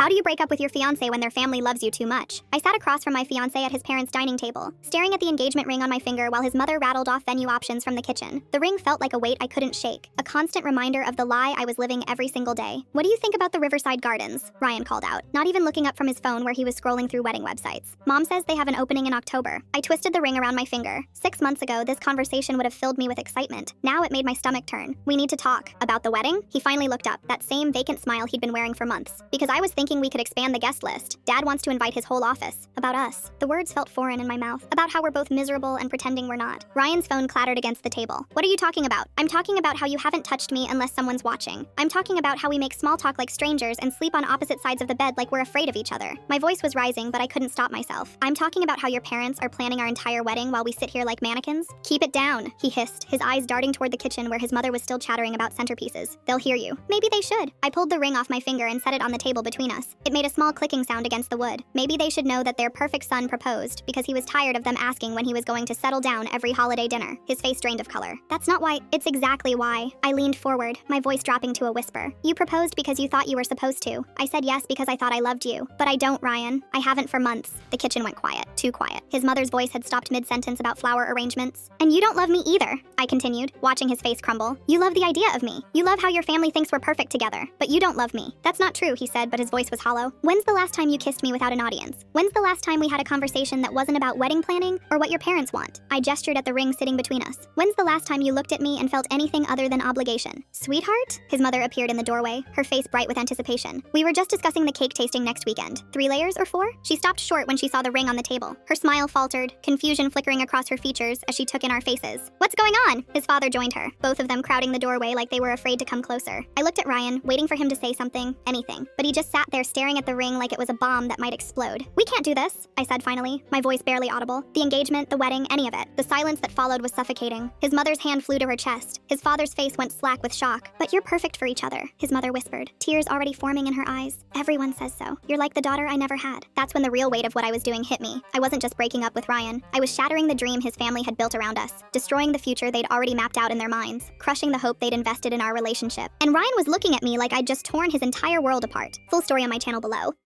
How do you break up with your fiancé when their family loves you too much? I sat across from my fiancé at his parents' dining table, staring at the engagement ring on my finger while his mother rattled off venue options from the kitchen. The ring felt like a weight I couldn't shake, a constant reminder of the lie I was living every single day. What do you think about the Riverside Gardens? Ryan called out, not even looking up from his phone where he was scrolling through wedding websites. Mom says they have an opening in October. I twisted the ring around my finger. 6 months ago, this conversation would have filled me with excitement. Now it made my stomach turn. We need to talk. About the wedding? He finally looked up, that same vacant smile he'd been wearing for months. Because I was thinking we could expand the guest list. Dad wants to invite his whole office. About us. The words felt foreign in my mouth. About how we're both miserable and pretending we're not. Ryan's phone clattered against the table. What are you talking about? I'm talking about how you haven't touched me unless someone's watching. I'm talking about how we make small talk like strangers and sleep on opposite sides of the bed like we're afraid of each other. My voice was rising, but I couldn't stop myself. I'm talking about how your parents are planning our entire wedding while we sit here like mannequins. Keep it down, he hissed, his eyes darting toward the kitchen where his mother was still chattering about centerpieces. They'll hear you. Maybe they should. I pulled the ring off my finger and set it on the table between us. It made a small clicking sound against the wood. Maybe they should know that their perfect son proposed because he was tired of them asking when he was going to settle down every holiday dinner. His face drained of color. That's not why. It's exactly why. I leaned forward, my voice dropping to a whisper. You proposed because you thought you were supposed to. I said yes because I thought I loved you. But I don't, Ryan. I haven't for months. The kitchen went quiet. Too quiet. His mother's voice had stopped mid-sentence about flower arrangements. And you don't love me either, I continued, watching his face crumble. You love the idea of me. You love how your family thinks we're perfect together. But you don't love me. That's not true, he said, but his voice was hollow. When's the last time you kissed me without an audience? When's the last time we had a conversation that wasn't about wedding planning or what your parents want? I gestured at the ring sitting between us. When's the last time you looked at me and felt anything other than obligation? Sweetheart? His mother appeared in the doorway, her face bright with anticipation. We were just discussing the cake tasting next weekend. 3 layers or 4? She stopped short when she saw the ring on the table. Her smile faltered, confusion flickering across her features as she took in our faces. What's going on? His father joined her, both of them crowding the doorway like they were afraid to come closer. I looked at Ryan, waiting for him to say something, anything, but he just sat there staring at the ring like it was a bomb that might explode. We can't do this, I said finally, my voice barely audible. The engagement, the wedding, any of it. The silence that followed was suffocating. His mother's hand flew to her chest. His father's face went slack with shock. But you're perfect for each other, his mother whispered, tears already forming in her eyes. Everyone says so. You're like the daughter I never had. That's when the real weight of what I was doing hit me. I wasn't just breaking up with Ryan. I was shattering the dream his family had built around us, destroying the future they'd already mapped out in their minds, crushing the hope they'd invested in our relationship. And Ryan was looking at me like I'd just torn his entire world apart. Full story on my channel below.